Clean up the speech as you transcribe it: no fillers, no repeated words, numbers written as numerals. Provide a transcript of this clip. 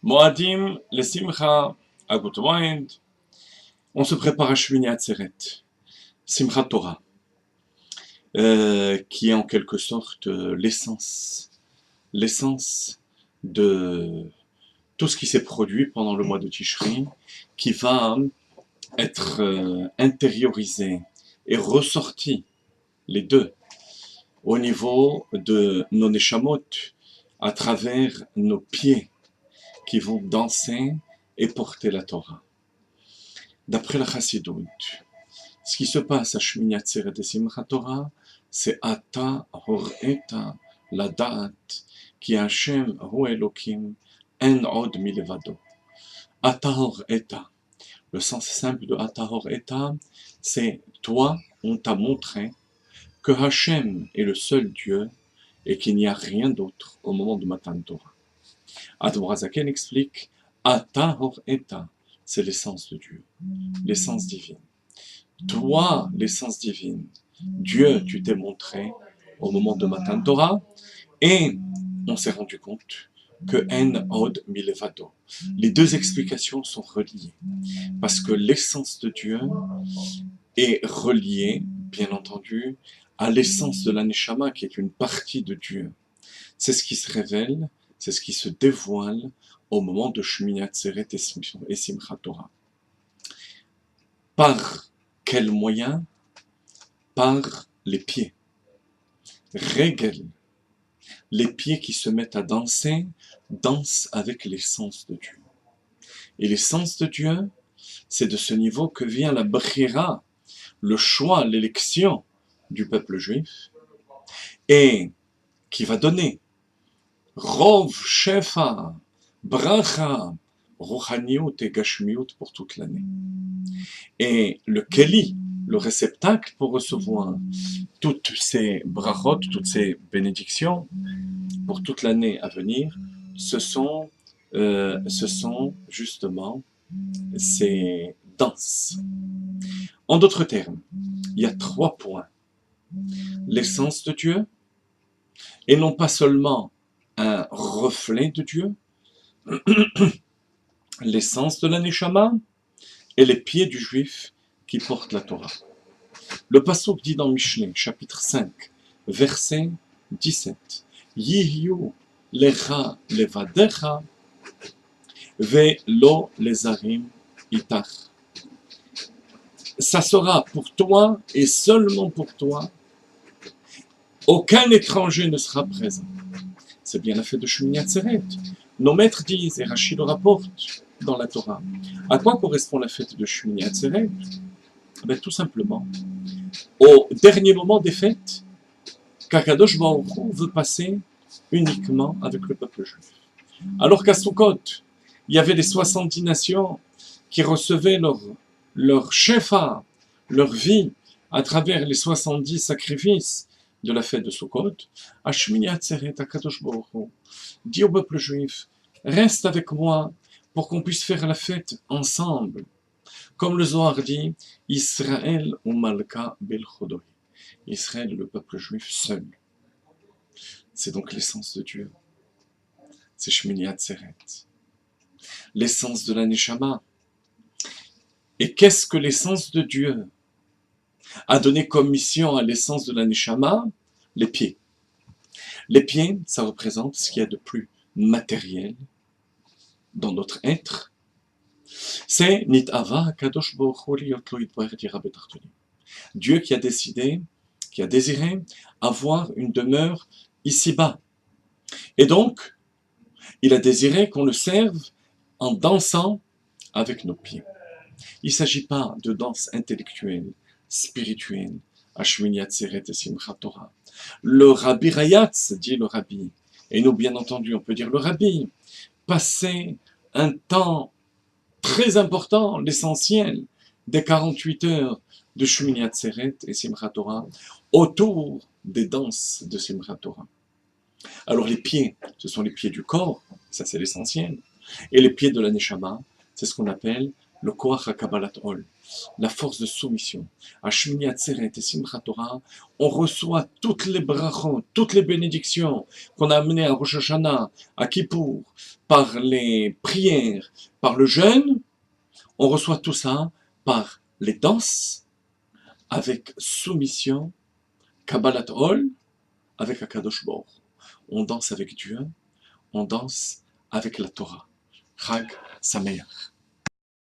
Moadim, le Simcha, Agut Moed. On se prépare à Shmini Atzeret, Simchat Torah, qui est en quelque sorte l'essence de tout ce qui s'est produit pendant le mois de Tishri, qui va être intériorisé et ressorti, les deux, au niveau de nos neshamot, à travers nos pieds qui vont danser et porter la Torah. D'après la Chassidut, ce qui se passe à Shmini Atzeret et Simchat Torah, c'est Ata Hor'eta la Da'at, qui Hashem Hu Elokim En Od Milevado. Ata Hor'eta. Le sens simple de Ata Hor'eta, c'est toi, on t'a montré que Hashem est le seul Dieu et qu'il n'y a rien d'autre au moment de Matan Torah. Admor HaZaken explique Ata Hor'eta, c'est l'essence de Dieu, l'essence divine. Toi, l'essence divine, Dieu, tu t'es montré au moment de Matan Torah, et on s'est rendu compte que En Od Milevado. Les deux explications sont reliées, parce que l'essence de Dieu est reliée, bien entendu, à l'essence de la Neshama, qui est une partie de Dieu. C'est ce qui se révèle, c'est ce qui se dévoile au moment de Shmini Atzeret et Simchat Torah. Par quel moyen? Par les pieds. Régel, les pieds qui se mettent à danser, dansent avec l'essence de Dieu. Et l'essence de Dieu, c'est de ce niveau que vient la brira, le choix, l'élection du peuple juif, et qui va donner Rov, Shefa, Bracha, Rouhaniut et Gashmiut pour toute l'année. Et le Keli, le réceptacle pour recevoir toutes ces brachot, toutes ces bénédictions pour toute l'année à venir, ce sont justement ces danses. En d'autres termes, il y a 3 points. L'essence de Dieu, et non pas seulement un reflet de Dieu, l'essence de la Neshama, et les pieds du juif qui portent la Torah. Le pasuk dit dans Mishlei, chapitre 5, verset 17, Yihyu lecha levadecha ve'lo lezarim itach. Ça sera pour toi et seulement pour toi. Aucun étranger ne sera présent. C'est bien la fête de Shmini Atzeret. Nos maîtres disent, et Rashi le rapporte dans la Torah, à quoi correspond la fête de Shmini Atzeret? Ben, tout simplement, au dernier moment des fêtes, qu'Akadosh Baruch Hu veut passer uniquement avec le peuple juif. Alors qu'à Sukkot, il y avait les 70 nations qui recevaient leur shefa, leur vie, à travers les 70 sacrifices de la fête de Sukkot. À Shmini Atzeret, Akadosh Baruch Hu dit au peuple juif, reste avec moi pour qu'on puisse faire la fête ensemble. Comme le Zohar dit, Israël ou Malka Bel Chodoi. Israël, le peuple juif seul. C'est donc l'essence de Dieu. C'est Shmini Atzeret. L'essence de la Neshama. Et qu'est-ce que l'essence de Dieu a donné comme mission à l'essence de la Neshama? Les pieds. Les pieds, ça représente ce qu'il y a de plus matériel dans notre être. C'est Nit'ava Kadosh Baruch Hu Liot Lo Yitbarer Dira Betartonim. Dieu qui a décidé, qui a désiré avoir une demeure ici-bas. Et donc, il a désiré qu'on le serve en dansant avec nos pieds. Il ne s'agit pas de danse intellectuelle, spirituelle, à Shmini Atzeret et Simchat Torah. Le Rabbi Rayatz, dit le Rabbi, et nous bien entendu on peut dire le Rabbi, passait un temps très important, l'essentiel des 48 heures de Shmini Atzeret et Simchat Torah autour des danses de Simchat Torah. Alors les pieds, ce sont les pieds du corps, ça c'est l'essentiel, et les pieds de la Neshama, c'est ce qu'on appelle le Koach HaKabbalat Ol, la force de soumission, à Shmini Atzeret et Simchat Torah, on reçoit toutes les brachot, toutes les bénédictions qu'on a amenées à Rosh Hashanah, à Kippour, par les prières, par le jeûne, on reçoit tout ça par les danses, avec soumission, Kabbalat Ol, avec Akadosh Baruch. On danse avec Dieu, on danse avec la Torah. Chag Sameach.